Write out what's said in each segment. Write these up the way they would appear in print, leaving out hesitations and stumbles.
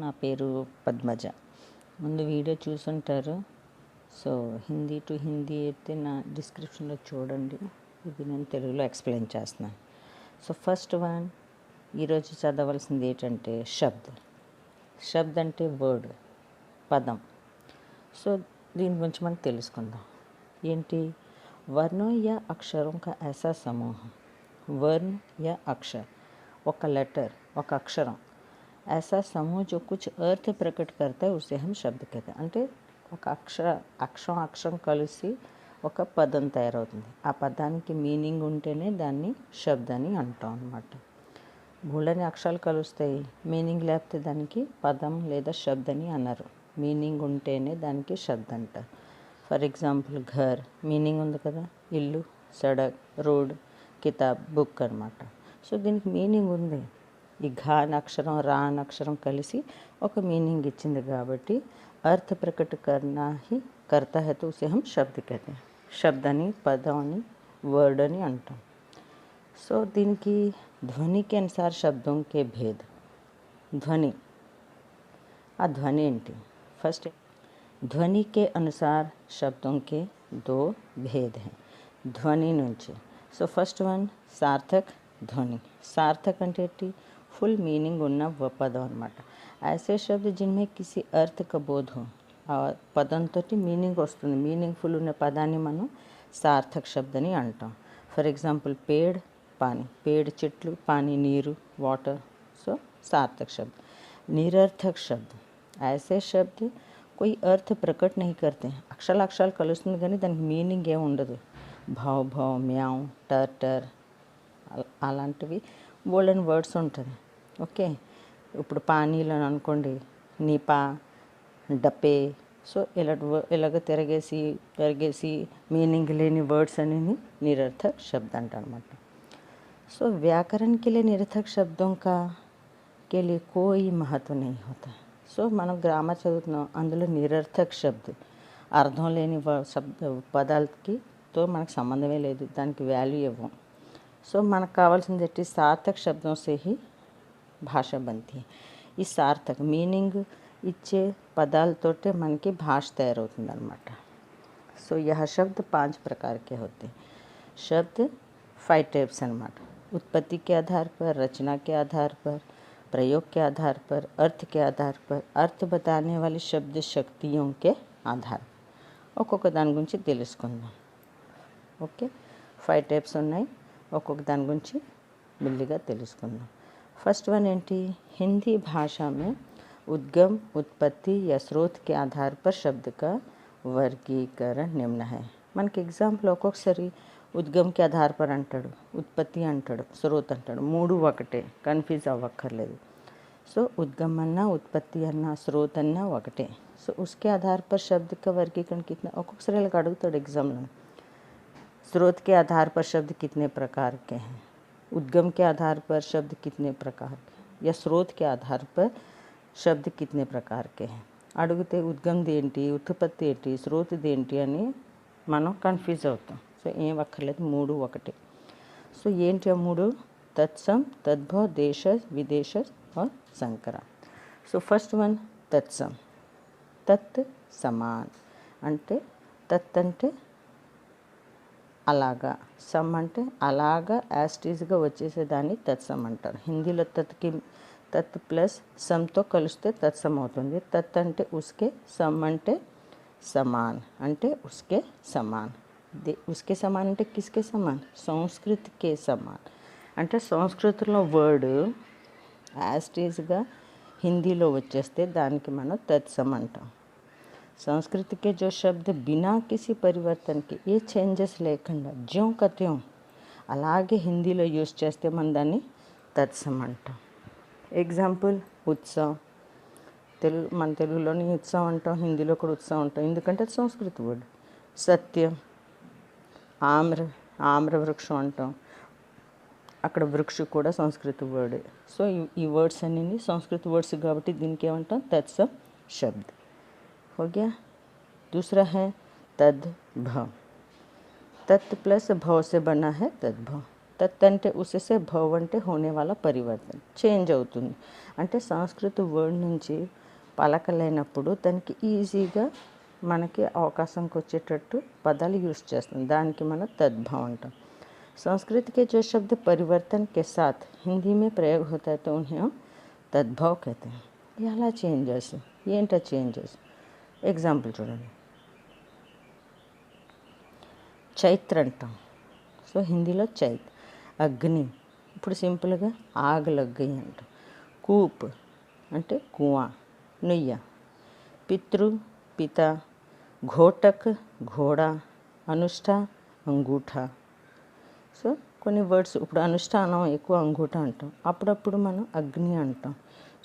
నా పేరు పద్మజ. ముందు వీడియో చూసుంటారు. సో హిందీ టు హిందీ అయితే నా డిస్క్రిప్షన్లో చూడండి. ఇది నేను తెలుగులో ఎక్స్ప్లెయిన్ చేస్తున్నాను. సో ఫస్ట్ వన్ ఈరోజు చదవలసింది ఏంటంటే శబ్ద్ అంటే వర్డ్, పదం. సో దీని గురించి మనం తెలుసుకుందాం. ఏంటి? వర్ణం యా అక్షరం కా ఐసా సమూహం. वर्ण या अक्षर, ఒక లెటర్, ఒక అక్షరం, ऐसा समूह जो कुछ अर्थ प्रकट करता है उसे हम शब्द कहते हैं. అంటే ఒక అక్షరం కలిసి ఒక పదం తయారవుతుంది. ఆ పదానికి మీనింగ్ ఉంటేనే దాన్ని శబ్ద అని అంటాం అన్నమాట. బోల్డని అక్షరాలు కలుస్తాయి, మీనింగ్ లేకపోతే దానికి పదం లేదా శబ్ద అని అన్నారు. మీనింగ్ ఉంటేనే దానికి శబ్ద అంటారు. ఫర్ ఎగ్జాంపుల్ ఘర్ మీనింగ్ ఉంది కదా, ఇల్లు, సడక్, రోడ్, కితాబ్, బుక్ అనమాట. సో దీనికి మీనింగ్ ఉంది. ఈ ఘా అక్షరం రా అక్షరం కలిసి ఒక మీనింగ్ ఇచ్చింది కాబట్టి अर्थ प्रकट करना ही करता है तो उसे हम शब्द कहते हैं. शब्द అని పదం అని వర్డ్ అని అంటాం. సో దీనికి ध्वनि के अनुसार शब्दों के भेद. ध्वनि, ఆ ధ్వని ఏంటి? ఫస్ట్ ध्वनि के अनुसार शब्दों के दो भेद हैं. ధ్వని నుంచి సో ఫస్ట్ వన్ సార్థక్ ధ్వని. సార్థక్ అంటే ఏంటి? ఫుల్ మీనింగ్ ఉన్న పదం అనమాట. ऐसे शब्द जिनमें किसी अर्थ का बोध हो. ఆ పదంతో మీనింగ్ వస్తుంది. మీనింగ్ఫుల్ ఉన్న పదాన్ని మనం సార్థక్ శబ్ద అని అంటాం. ఫర్ ఎగ్జాంపుల్ పేడ్ పానీ, పేడ్ చెట్లు, పానీ నీరు, వాటర్. సో सार्थक शब्द. निरर्थक शब्द, ऐसे शब्द कोई अर्थ प्रकट नहीं करते. అక్షరాలు కలుస్తుంది కానీ దానికి మీనింగ్ ఏమి ఉండదు. భావ్ భావ్, మ్యావ్, టర్ అలాంటివి బోల్డెన్ వర్డ్స్ ఉంటుంది. ఓకే, ఇప్పుడు పానీలో అనుకోండి నీపా, డప్పే. సో ఇలాగ తిరగేసి మీనింగ్ లేని వర్డ్స్ అనేది నిరర్థక్ శబ్ద అంటారనమాట. సో व्याकरण के लिए निरर्थक शब्दों का के लिए कोई महत्व नहीं होता. సో మనం గ్రామర్ చదువుతున్నాం, అందులో నిరర్థక్ శబ్ద అర్థం లేని పదాలకి తో మనకు సంబంధమే లేదు, దానికి వాల్యూ ఇవ్వం. సో మనకు కావాల్సింది ఏంటి? సార్థక్ శబ్దం से ही భాష बनती है. ఈ సార్థక్ మీనింగ్ ఇచ్చే పదాలతోటే మనకి భాష తయారవుతుంది అనమాట. సో यह शब्द 5 प्रकार के होते हैं. शब्द 5 टाइप्स అనమాట. उत्पत्ति के आधार पर, रचना के आधार पर, प्रयोग के आधार पर, अर्थ के आधार पर, अर्थ बताने वाली शब्द शक्तियों के आधार. ఒక్కొక్క దాని గురించి తెలుసుకుందాం. ఓకే, 5 టైప్స్ ఉన్నాయి. ఒక్కొక్క దాని గురించి మెల్లిగా తెలుసుకుందాం. फर्स्ट वन ఏంటి? हिंदी भाषा में उद्गम, उत्पत्ति या स्रोत के आधार पर शब्द का वर्गीकरण निम्न है. మనకి ఎగ్జాంపుల్ ఒక్కొక్కసారి ఉద్గమ్ కే ఆధార్ పర్ అంటాడు, ఉత్పత్తి అంటాడు, స్రోత్ అంటాడు. 3 ఒకటే, కన్ఫ్యూజ్ అవ్వక్కర్లేదు. సో उद्गम అన్నా, ఉత్పత్తి అన్నా, స్రోత్ అన్నా ఒకటే. సో उसके आधार पर शब्द का वर्गीकरण कितना, ఒక్కొక్కసారి ఇలా అడుగుతాడు ఎగ్జామ్లో. स्रोत के आधार पर शब्द कितने प्रकार के हैं, उद्गम के आधार पर शब्द कितने प्रकार के, या स्रोत के आधार पर शब्द कितने प्रकार के हैं అడిగితే ఉద్గమ్ది ఏంటి, ఉత్పత్తి ఏంటి, స్రోతది ఏంటి అని మనం కన్ఫ్యూజ్ అవుతాం. సో ఏం అక్కర్లేదు, 3 ఒకటే. సో ఏంటి ఆ 3? తత్సమ్, తద్భవ, దేశ, విదేశ और సంకర. సో ఫస్ట్ వన్ తత్సమ్. తత్ సమాన్ అంటే, తత్ అంటే అలాగా, సమ్ అంటే అలాగా యాస్టీజ్గా వచ్చేసేదాన్ని తత్సమ్ అంటారు. హిందీలో తత్ ప్లస్ సమ్తో కలిస్తే తత్సమ్ అవుతుంది. తత్ అంటే ఉస్కే, సమ్ అంటే సమాన్ అంటే ఉస్కే సమాన్. ఉస్కే సమాన్ అంటే కిస్కే సమాన్? సంస్కృతికే సమాన్. అంటే సంస్కృతిలో వర్డ్ యాస్టీజ్గా హిందీలో వచ్చేస్తే దానికి మనం తత్సమ్ అంటాం. संस्कृत के जो शब्द बिना किसी परिवर्तन के, ఏ చేంజెస్ లేకుండా జ్యోं का त्यों అలాగే హిందీలో యూజ్ చేస్తే మనం దాన్ని తత్సమ్ అంటాం. ఎగ్జాంపుల్ ఉత్సవం. మన తెలుగులోని ఉత్సవం అంటాం, హిందీలో కూడా ఉత్సవం అంటాం, ఎందుకంటే అది సంస్కృత వర్డ్. సత్యం, ఆమ్ర వృక్షం అంటాం, అక్కడ వృక్ష కూడా సంస్కృత వర్డ్. సో ఈ వర్డ్స్ అన్నీ సంస్కృత వర్డ్స్ కాబట్టి దీనికి ఏమంటాం? తత్సమ్ శబ్ద. हो गया. दूसरा है तद्भव. तत् प्लस भव से बना है तद्भव. తత్ అంటే ఉసెసే భవ్ అంటే హోనే వాళ్ళ పరివర్తన, చేంజ్ అవుతుంది. అంటే సంస్కృత వర్డ్ నుంచి పలకలేనప్పుడు దానికి ఈజీగా మనకి అవకాశంకి వచ్చేటట్టు పదాలు యూజ్ చేస్తాం, దానికి మనం तद्भव అంటాం. संस्कृत के जो शब्द परिवर्तन के साथ हिंदी में प्रयोग होता है तो उन्हें हम तद्भव कहते हैं. ఎలా చేంజెస్, ఏంటో చేంజెస్. ఎగ్జాంపుల్ చూడండి, చైత్ర అంటాం, సో హిందీలో చైత్. అగ్ని, ఇప్పుడు సింపుల్గా ఆగ్ లగ్ గయి అంటాం. కూప్ అంటే కువా, నుయ్య. పితృ, పిత. ఘోటక్, ఘోడా. అనుష్ఠ, అంగూఠా. సో కొన్ని వర్డ్స్, ఇప్పుడు అనుష్ఠానం ఎక్కువ అంగూఠా అంటాం, అప్పుడప్పుడు మనం అగ్ని అంటాం.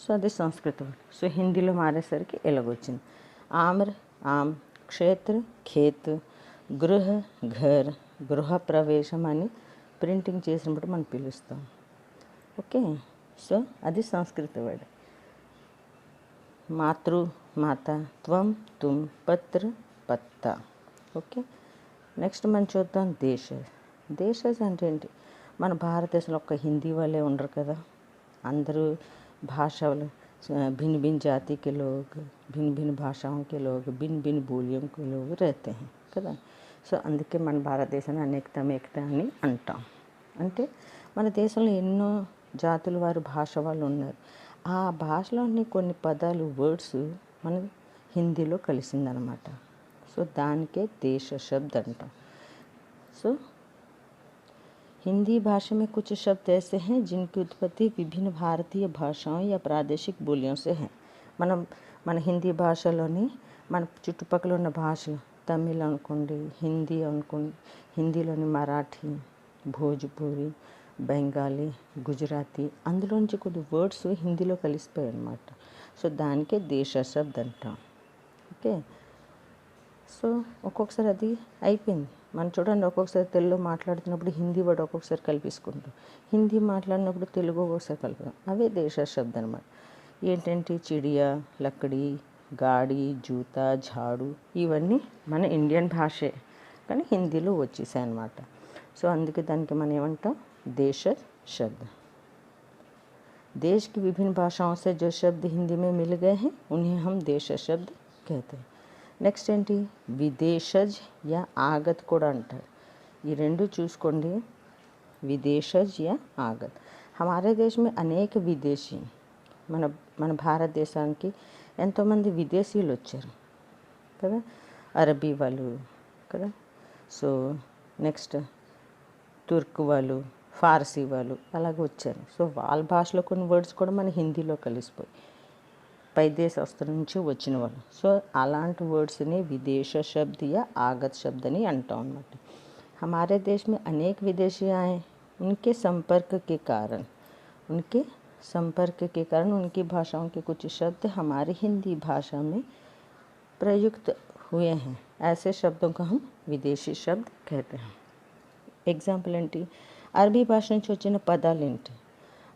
సో అది సంస్కృత వర్డ్. సో హిందీలో మారేసరికి ఎలాగొచ్చింది. ఆమ్ర, ఆమ్. క్షేత్ర, ఖేత్. గృహ, ఘర్. గృహ ప్రవేశం అని ప్రింటింగ్ చేసినప్పుడు మనం పిలుస్తాం. ఓకే, సో అది సంస్కృత వర్డ్. మాతృ, మాత. త్వం, తుమ్. పత్ర, పత్త. ఓకే, నెక్స్ట్ మనం చూద్దాం దేశ. దేశస్ అంటే ఏంటి? మన భారతదేశంలో ఒక్క హిందీ వాళ్ళే ఉండరు కదా, అందరూ భాషలు, भिन्न भिन्न जाति के लोग, भिन्न भिन्न भाषाओं के लोग, भिन्न भिन्न बोलियों के लोग रहते हैं కదా. సో అందుకే మన భారతదేశాన్ని అనేకతం ఏకత అని అంటాం. అంటే మన దేశంలో ఎన్నో జాతుల వారు, భాష వాళ్ళు ఉన్నారు. ఆ భాషలోని కొన్ని పదాలు, వర్డ్స్ మన హిందీలో కలిసిందనమాట. సో దానికే దేశ శబ్द అంటాం. సో हिंदी भाषा में कुछ शब्द ऐसे हैं जिनकी उत्पत्ति विभिन्न भारतीय भाषाओं या प्रादेशिक बोलियों से है. మన హిందీ భాషలోని మన చుట్టుపక్కల ఉన్న భాషలు, తమిళ్ అనుకోండి, హిందీ అనుకోండి, హిందీలోని మరాఠీ, భోజ్పూరి, బెంగాలీ, గుజరాతీ, అందులోంచి కొద్ది వర్డ్స్ హిందీలో కలిసిపోయాయి అన్నమాట. సో దానికే దేశ శబ్द అంటాం. ఓకే, సో ఒక్కొక్కసారి అది అయిపోయింది. మనం చూడండి, ఒక్కొక్కసారి తెలుగులో మాట్లాడుతున్నప్పుడు హిందీ వర్డ్ ఒక్కొక్కసారి కలిపేసుకుంటాం, హిందీ మాట్లాడినప్పుడు తెలుగు ఒక్కొక్కసారి కలుపుతాం. అవే దేశ శబ్द అనమాట. ఏంటంటే చిడియా, లక్కడి, గాడి, జూతా, झाड़ू ఇవన్నీ మన ఇండియన్ భాషే, కానీ హిందీలో వచ్చేసాయి అన్నమాట. సో అందుకే దానికి మనం ఏమంటాం, देश शब्द. देश की विभिन्न भाषाओं से जो शब्द हिंदी में मिल गए हैं उन्हें हम देश शब्द कहते हैं. నెక్స్ట్ ఏంటి, విదేశజ్ యా ఆగత్ కూడా అంటారు. ఈ రెండు చూసుకోండి, విదేశజ్ యా ఆగత్. హమారే దేశ్ మే అనేక విదేశీ, మన భారతదేశానికి ఎంతోమంది విదేశీయులు వచ్చారు కదా, అరబీ వాళ్ళు కదా. సో నెక్స్ట్ తుర్క్ వాళ్ళు, ఫార్సీ వాళ్ళు అలాగే వచ్చారు. సో వాళ్ళ భాషలో కొన్ని వర్డ్స్ కూడా మన హిందీలో కలిసిపోయి పై దేశస్తుల నుంచి వచ్చిన వాళ్ళు. సో అలాంటి వర్డ్స్ని విదేశ శబ్द या आगत शब्द అని అంటాం అన్నమాట. हमारे देश में अनेक विदेशी आए, उनके संपर्क के कारण उनकी भाषाओं के कुछ शब्द हमारी हिंदी भाषा में प्रयुक्त हुए हैं. ऐसे शब्दों को हम विदेशी शब्द कहते हैं. ఎగ్జాంపుల్ ఏంటి, అరబీ భాష నుంచి వచ్చిన పదాలు ఏంటి,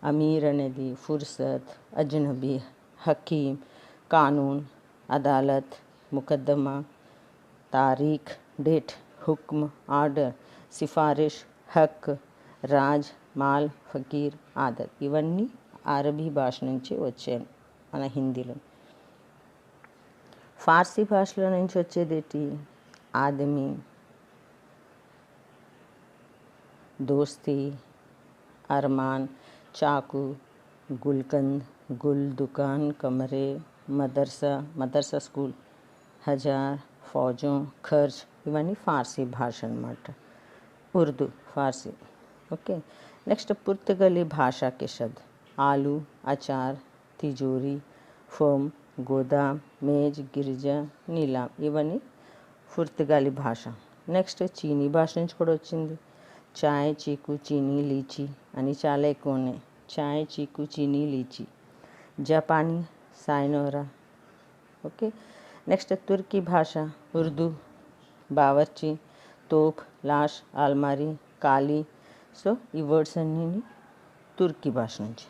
అమీర్ అనేది, ఫుర్సత్, అజ్నబీ, हकीम, कानून, अदालत, मुकदमा, तारीख, डेट, हुक्म, आर्डर, सिफारिश, हक, राज, माल, फकीर, आदत. ఇవన్నీ అరబీ భాష నుంచి వచ్చాయి మన హిందీలో. ఫార్సీ భాషలో నుంచి వచ్చేదేంటి, ఆదమీ, दोस्ती, अरमान, चाकू, गुलकंद, गुल, दुकान, कमरे, మదర్సా స్కూల్, హజార్, ఫౌజోं, ఖర్చ్, ఇవన్నీ ఫార్సీ భాష అన్నమాట. ఉర్దూ ఫార్సీ. ఓకే, నెక్స్ట్ పుర్తగాలీ భాషా के शब्द आलू, अचार, तिजोरी, फोम, गोदाम, मेज, गिरजा, नीलाम, ఇవన్నీ పుర్తగాలీ భాష. నెక్స్ట్ చీనీ భాష నుంచి కూడా వచ్చింది. చాయ్, చీకు, చీనీ, లీచీ అని చాలా ఎక్కువ ఉన్నాయి. చాయ్, చీకు, చీనీ, లీచీ. जापानी, साइनोरा. ओके, नेक्स्ट तुर्की भाषा, उर्दू, बावर्ची, तोप, लाश, आलमारी, काली. సో ఈ వర్డ్స్ అన్నీ తుర్కీ భాష నుంచి.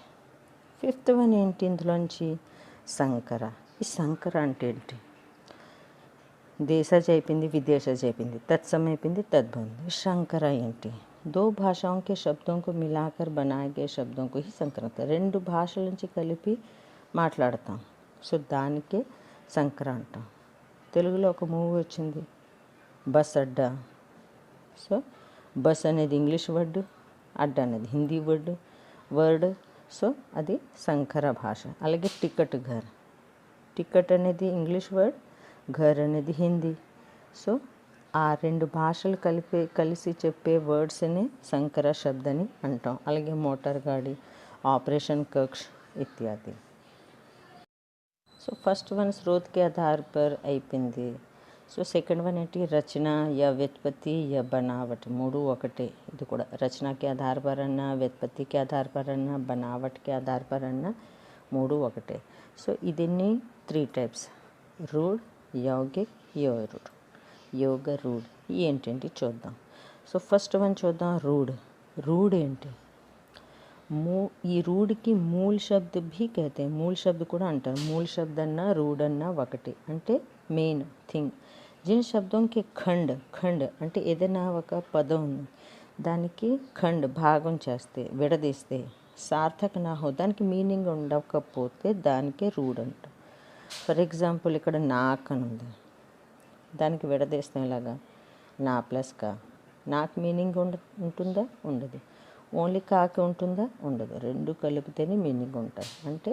ఫిఫ్త్ వన్ ఏంటి ఇందులోంచి, సంకర. ఈ సంకర అంటే ఏంటి, దేశజ్ అయిపోయింది, విదేశజ్ అయిపోయింది, తత్సమ అయిపోయింది, తద్భవం. శంకర ఏంటి, दो భాషాओं के शब्दों को मिलाकर बनाए गए शब्दों को ही సంక్రాంత రెండు భాషల నుంచి కలిపి మాట్లాడతాం సో దానికే సంక్రాంత తెలుగులో ఒక మూవీ వచ్చింది బస్ అడ్డా సో బస్ అనేది ఇంగ్లీష్ వర్డ్ అడ్డా అనేది హిందీ వర్డ్ సో అది సంకర భాష అలాగే టికెట్ అనేది ఇంగ్లీష్ వర్డ్ ఘర్ అనేది హిందీ సో ఆ రెండు భాషలు కలిసి చెప్పే వర్డ్స్ని సంకర శబ్ద అని అంటాం అలాగే మోటార్ గాడి ऑपरेशन कक्ष इत्यादि సో ఫస్ట్ వన్ స్రోత్ के आधार पर అయిపోయింది సో సెకండ్ వన్ ఏంటి రచన या व्युत्पत्ति या बनावट మూడు ఒకటే ఇది కూడా రచన के आधार पर అన్నా व्युत्पत्ति के आधार पर అన్నా बनावट के आधार पर అన్నా మూడు ఒకటే సో ఇదన్నీ 3 టైప్స్ రూఢ్ యౌగిక్ యోగ రూఢ్ ఏంటంటే చూద్దాం సో ఫస్ట్ వన్ చూద్దాం रूढ़ ఏంటి ఈ రూఢ్కి మూల్ శబ్ద भी कहते हैं మూల్ శబ్ద కూడా అంటారు మూల్ శబ్ద అన్నా రూఢ్ అన్నా ఒకటి అంటే మెయిన్ థింగ్ जिन शब्दों के ఖండ్ అంటే ఏదైనా ఒక పదం దానికి ఖండ్ భాగం చేస్తే విడదీస్తే సార్థక నా హో దానికి మీనింగ్ ఉండకపోతే దానికే రూఢ్ అంటాం ఫర్ ఎగ్జాంపుల్ ఇక్కడ నాక్ అని ఉంది దానికి విడదీస్తాం ఇలాగా నా ప్లస్ కా నాకు మీనింగ్ ఉంటుందా ఉండదు ఓన్లీ కాకి ఉంటుందా ఉండదు రెండు కలిపితేనే మీనింగ్ ఉంటుంది అంటే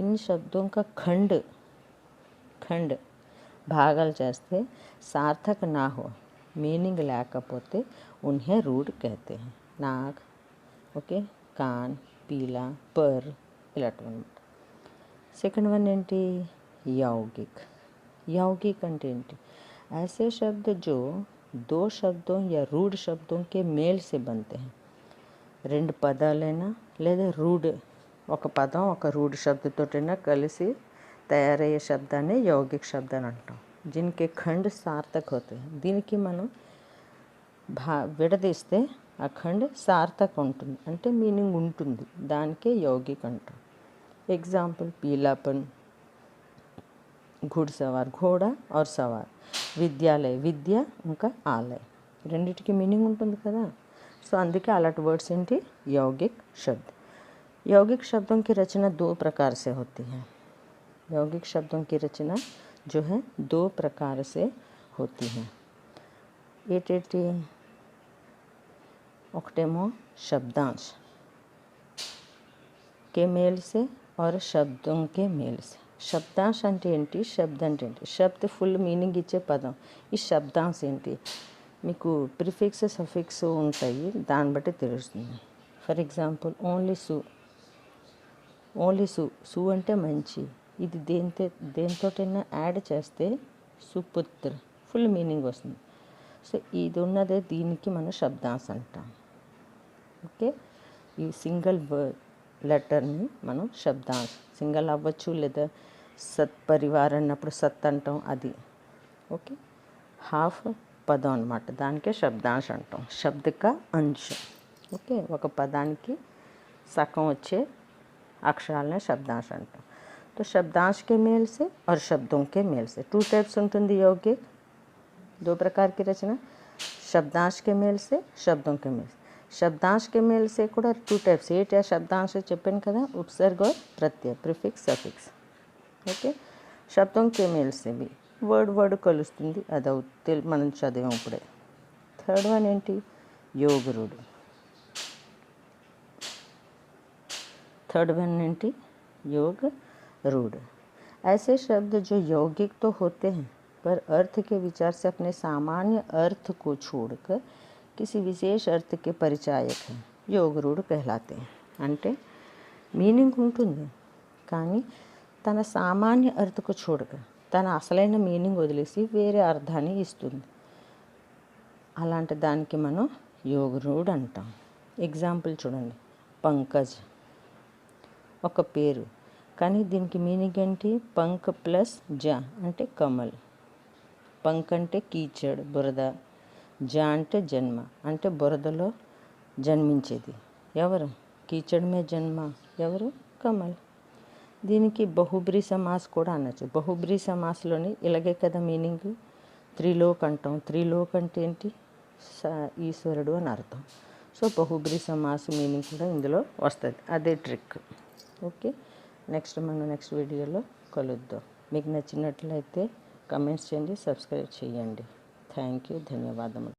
ఇన్ శబ్దం కా ఖండ్ భాగాలు చేస్తే సార్థక నా హో మీనింగ్ లేకపోతే ఉన్హే రూఢ్ कहते हैं నాక్ ఓకే కాన్ పీలా పర్ ఇలాంటివన్నమాట సెకండ్ వన్ ఏంటి यौगिक అంటే ఏంటి ऐसे शब्द जो दो शब्दों या रूढ़ शब्दों के मेल से बनते हैं రెండు పదాలైనా లేదా రూఢ్ ఒక పదం ఒక రూఢ్ శబ్దతోటైనా కలిసి తయారయ్యే శబ్దాన్ని యౌగిక్ శబ్ద అని అంటాం जिनके खंड सार्थक होते हैं దీనికి మనం విడదీస్తే ఆ ఖండ్ సార్థక ఉంటుంది అంటే మీనింగ్ ఉంటుంది దానికే యౌగిక్ అంటాం ఎగ్జాంపుల్ పీలాపన్ घुड़सवार घोड़ा और सवार విద్యాలయ విద్య ఇంకా ఆలయ రెండిటికి మీనింగ్ ఉంటుంది కదా సో అందుకే అలాంటి వర్డ్స్ ఏంటి यौगिक शब्द यौगिक शब्दों की रचना 2 प्रकार से होती है यौगिक शब्दों की रचना जो है 2 प्रकार से होती है ఏటేటి ఒకటేమో शब्दांश के मेल से और शब्दों के मेल से శబ్దాంశ అంటే ఏంటి శబ్ద అంటే ఏంటి శబ్ద ఫుల్ మీనింగ్ ఇచ్చే పదం ఈ శబ్దాంశ ఏంటి మీకు ప్రిఫిక్స్ సఫిక్స్ ఉంటాయి దాన్ని బట్టి తెలుస్తుంది ఫర్ ఎగ్జాంపుల్ ఓన్లీ సు అంటే మంచి ఇది దేనితోటైనా యాడ్ చేస్తే సుపుత్ర ఫుల్ మీనింగ్ వస్తుంది సో ఇది ఉన్నదే దీనికి మనం శబ్దాంశ అంటాం ఓకే ఈ సింగిల్ లెటర్ని మనం శబ్దాంశ సింగల్ అవ్వచ్చు లేదా సత్పరివార్ అన్నప్పుడు సత్ అంటాం అది ఓకే హాఫ్ పదం అనమాట దానికే శబ్దాంశ అంటాం శబ్దక అంశ ఓకే ఒక పదానికి సగం వచ్చే అక్షరాలనే శబ్దాంశ అంటాం तो शब्दांश के मेल से और शब्दों के मेल से 2 टाइप्स ఉంటుంది यौगिक 2 प्रकार की रचना शब्दांश के मेल से शब्दों के मेल से शब्दांश के मेल से కూడా 2 टाइप्स ఏంటి శబ్దాంశ చెప్పాను కదా उपसर्ग और प्रत्यय प्रीफिक्स सफिक्स ఓకే शब्दों के मेल से भी వర్డ్ కలుస్తుంది అది మనం చదివాం ఇప్పుడే థర్డ్ వన్ ఏంటి योग रूढ़ ऐसे शब्द जो यौगिक तो होते हैं पर अर्थ के विचार से अपने सामान्य अर्थ को छोड़कर किसी विशेष अर्थ के परिचायक हैं योग रूढ़ कहलाते हैं అంటే మీనింగ్ ఉంటుంది కానీ తన సామాన్య అర్థకు చూడక తన అసలైన మీనింగ్ వదిలేసి వేరే అర్థాన్ని ఇస్తుంది అలాంటి దానికి మనం योग रूढ़ అంటాం ఎగ్జాంపుల్ చూడండి పంకజ్ ఒక పేరు కానీ దీనికి మీనింగ్ ఏంటి పంక్ ప్లస్ జ అంటే కమల్ పంక్ అంటే కీచడ్ బురద జ అంటే జన్మ అంటే బురదలో జన్మించేది ఎవరు కీచడ్ మే జన్మ ఎవరు కమల్ దీనికి బహుబ్రీ సమాస్ కూడా అనొచ్చు బహుబ్రీ సమాస్లోని ఇలాగే కదా మీనింగ్ త్రిలోక్ అంటాం త్రిలోక్ అంటే ఏంటి ఈశ్వరుడు అని అర్థం సో బహుబ్రీ సమాస మీనింగ్ కూడా ఇందులో వస్తుంది. అదే ట్రిక్. ఓకే, మనం నెక్స్ట్ వీడియోలో కలుద్దాం. మీకు నచ్చినట్లయితే కమెంట్స్ చేయండి, సబ్స్క్రైబ్ చేయండి. థ్యాంక్ యూ, ధన్యవాదములు.